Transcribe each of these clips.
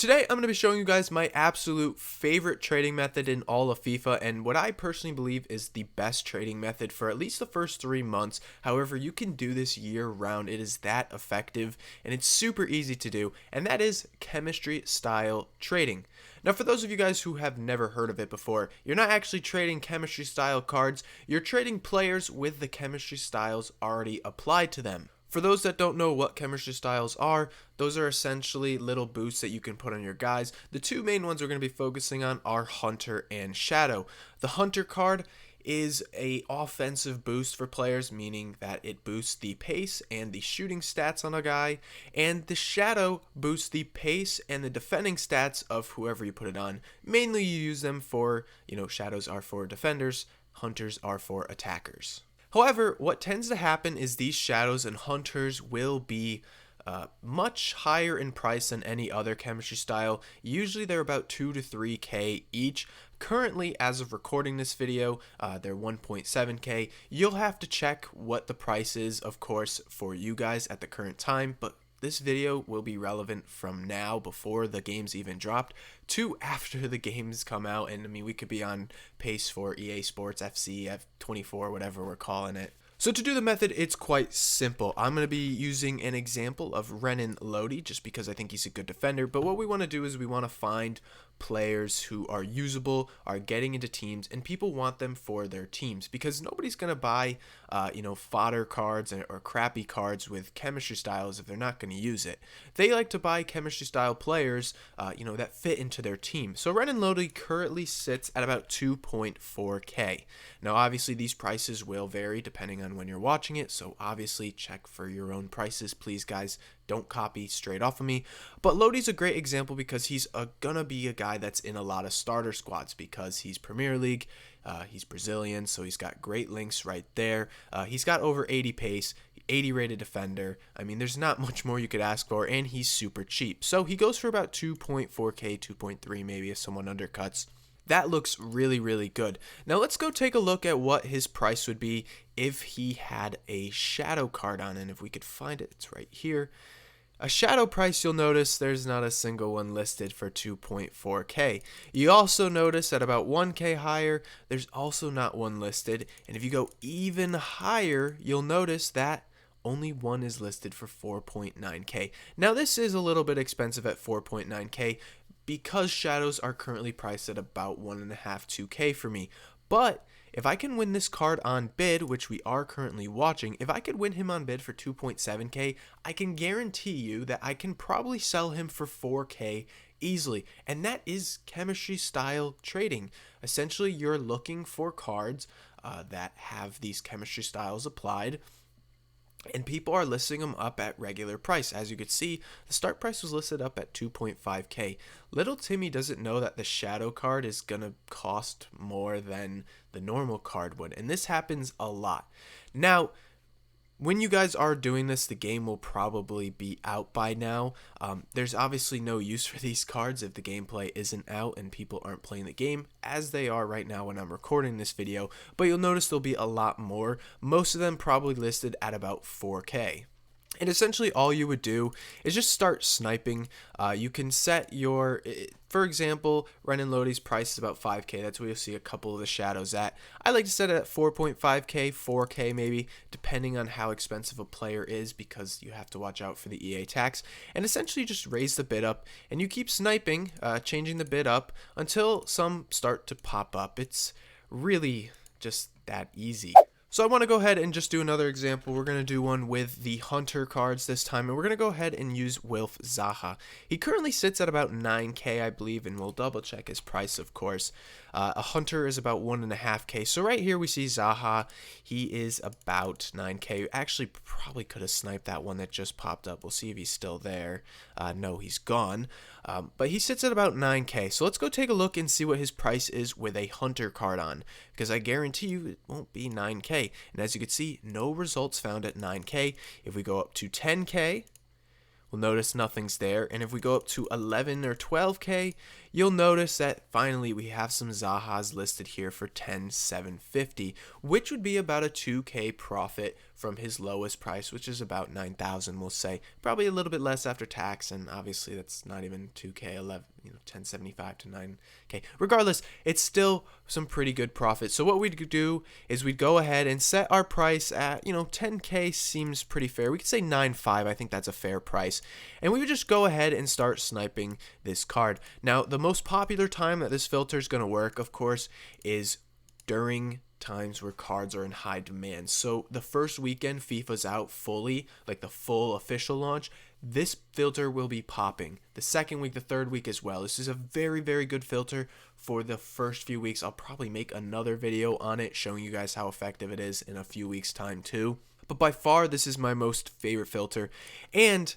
Today, I'm going to be showing you guys my absolute favorite trading method in all of FIFA and what I personally believe is the best trading method for at least the first 3 months. However, you can do this year round. It is that effective and it's super easy to do, and that is chemistry style trading. Now, for those of you guys who have never heard of it before, you're not actually trading chemistry style cards, you're trading players with the chemistry styles already applied to them. For those that don't know what chemistry styles are, those are essentially little boosts that you can put on your guys. The two main ones we're going to be focusing on are Hunter and Shadow. The Hunter card is a offensive boost for players, meaning that it boosts the pace and the shooting stats on a guy, and the Shadow boosts the pace and the defending stats of whoever you put it on. Mainly you use them for, Shadows are for defenders, Hunters are for attackers. However, what tends to happen is these Shadows and Hunters will be much higher in price than any other chemistry style. Usually they're about 2 to 3k each. Currently, as of recording this video, they're 1.7k. You'll have to check what the price is, of course, for you guys at the current time, but this video will be relevant from now, before the games even dropped, to after the games come out. And I mean, we could be on pace for EA Sports FC F24, whatever we're calling it. So to do the method, it's quite simple. I'm going to be using an example of Renan Lodi just because I think he's a good defender. But what we want to do is we want to find players who are usable, are getting into teams, and people want them for their teams, because nobody's going to buy, fodder cards or crappy cards with chemistry styles if they're not going to use it. They like to buy chemistry style players, that fit into their team. So Renan Lodi currently sits at about 2.4k. Now, obviously, these prices will vary depending on when you're watching it, so obviously check for your own prices, please, guys. Don't copy straight off of me. But Lodi's a great example because he's gonna be a guy that's in a lot of starter squads because he's Premier League, he's Brazilian, so he's got great links right there. He's got over 80 pace, 80 rated defender. I mean, there's not much more you could ask for, and he's super cheap. So he goes for about 2.4k, 2.3 maybe if someone undercuts. That looks really, really good. Now let's go take a look at what his price would be if he had a Shadow card on, and if we could find it, it's right here. A Shadow price, you'll notice there's not a single one listed for 2.4k. You also notice at about 1k higher, there's also not one listed. And if you go even higher, you'll notice that only one is listed for 4.9k. Now this is a little bit expensive at 4.9k because Shadows are currently priced at about 1.5, 2k for me. But if I can win this card on bid, which we are currently watching, if I could win him on bid for 2.7k, I can guarantee you that I can probably sell him for 4k easily. And that is chemistry style trading. Essentially, you're looking for cards that have these chemistry styles applied, and people are listing them up at regular price. As you could see, the start price was listed up at 2.5k. Little Timmy doesn't know that the Shadow card is going to cost more than the normal card would, and this happens a lot. Now, when you guys are doing this, the game will probably be out by now. There's obviously no use for these cards if the gameplay isn't out and people aren't playing the game, as they are right now when I'm recording this video. But you'll notice there'll be a lot more, most of them probably listed at about 4k. And essentially all you would do is just start sniping. You can set your, for example, Renan Lodi's price is about 5k. That's where you'll see a couple of the Shadows at. I like to set it at 4.5k, 4k maybe, depending on how expensive a player is, because you have to watch out for the EA tax. And essentially just raise the bid up, and you keep sniping, changing the bid up until some start to pop up. It's really just that easy. So I want to go ahead and just do another example. We're going to do one with the Hunter cards this time, and we're going to go ahead and use Wilf Zaha. He currently sits at about 9k, I believe, and we'll double check his price, of course. A Hunter is about 1.5k. So right here we see Zaha. He is about 9k. Actually, probably could have sniped that one that just popped up. We'll see if he's still there. No, he's gone. But he sits at about 9k. So let's go take a look and see what his price is with a Hunter card on, because I guarantee you it won't be 9k. And as you can see, no results found at 9k. If we go up to 10k, we'll notice nothing's there. And if we go up to 11 or 12k, you'll notice that finally we have some Zahas listed here for 10,750, which would be about a 2k profit from his lowest price, which is about 9,000, we'll say. Probably a little bit less after tax, and obviously that's not even 2K, 11, 1075 to 9K. Regardless, it's still some pretty good profit. So what we'd do is we'd go ahead and set our price at, 10K seems pretty fair. We could say 9.5. I think that's a fair price. And we would just go ahead and start sniping this card. Now, the most popular time that this filter is going to work, of course, is during times where cards are in high demand. So the first weekend FIFA's out fully, like the full official launch, this filter will be popping. The second week, the third week as well. This is a very, very good filter for the first few weeks. I'll probably make another video on it showing you guys how effective it is in a few weeks time too. But by far, this is my most favorite filter. And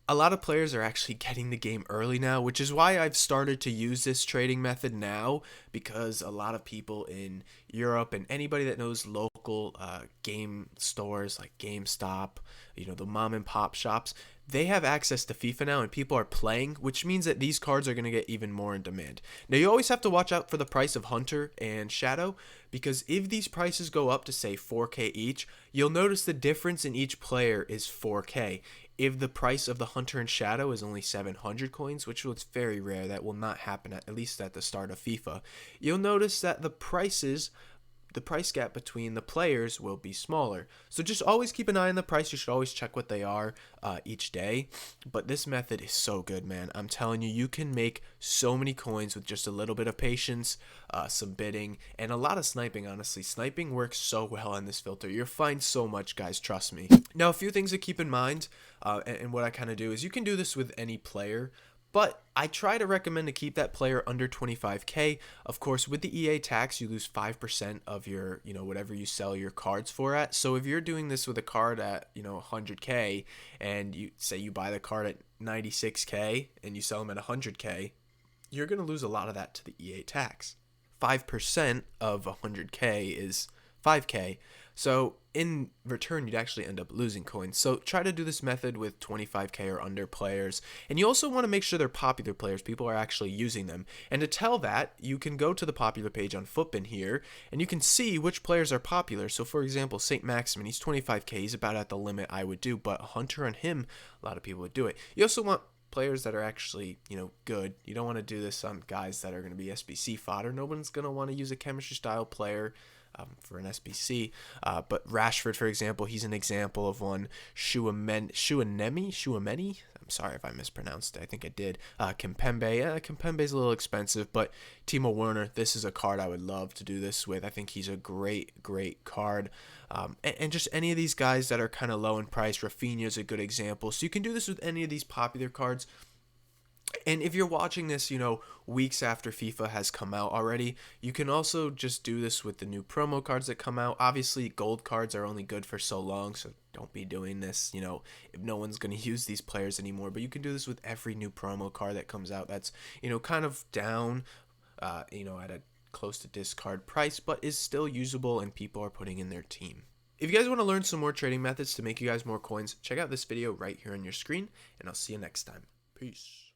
a lot of players are actually getting the game early now, which is why I've started to use this trading method now, because a lot of people in Europe and anybody that knows local game stores like GameStop, the mom and pop shops, they have access to FIFA now and people are playing, which means that these cards are going to get even more in demand. Now, you always have to watch out for the price of Hunter and Shadow, because if these prices go up to say 4K each, you'll notice the difference in each player is 4K. If the price of the Hunter and Shadow is only 700 coins, which is very rare, that will not happen at least at the start of FIFA, you'll notice that the price gap between the players will be smaller. So just always keep an eye on the price. You should always check what they are each day. But this method is so good, man. I'm telling you, you can make so many coins with just a little bit of patience, some bidding, and a lot of sniping, honestly. Sniping works so well in this filter. You'll find so much, guys, trust me. Now, a few things to keep in mind, and what I kind of do is you can do this with any player, but I try to recommend to keep that player under 25K. Of course, with the EA tax, you lose 5% of your, whatever you sell your cards for at. So if you're doing this with a card at, 100K, and you say you buy the card at 96K and you sell them at 100K, you're going to lose a lot of that to the EA tax. 5% of 100K is 5K. So in return, you'd actually end up losing coins. So try to do this method with 25K or under players. And you also want to make sure they're popular players. People are actually using them. And to tell that, you can go to the popular page on Footbin here, and you can see which players are popular. So for example, St. Maximin, he's 25K. He's about at the limit I would do, but Hunter on him, a lot of people would do it. You also want players that are actually, good. You don't want to do this on guys that are going to be SBC fodder. No one's going to want to use a chemistry style player for an SBC. But Rashford, for example, he's an example of one. Shuameni? I'm sorry if I mispronounced it. I think I did. Kimpembe. Kimpembe's a little expensive, but Timo Werner, this is a card I would love to do this with. I think he's a great, great card. And just any of these guys that are kind of low in price. Rafinha's a good example. So you can do this with any of these popular cards. And if you're watching this, weeks after FIFA has come out already, you can also just do this with the new promo cards that come out. Obviously, gold cards are only good for so long, so don't be doing this, if no one's going to use these players anymore. But you can do this with every new promo card that comes out that's, kind of down, at a close to discard price, but is still usable and people are putting in their team. If you guys want to learn some more trading methods to make you guys more coins, check out this video right here on your screen, and I'll see you next time. Peace.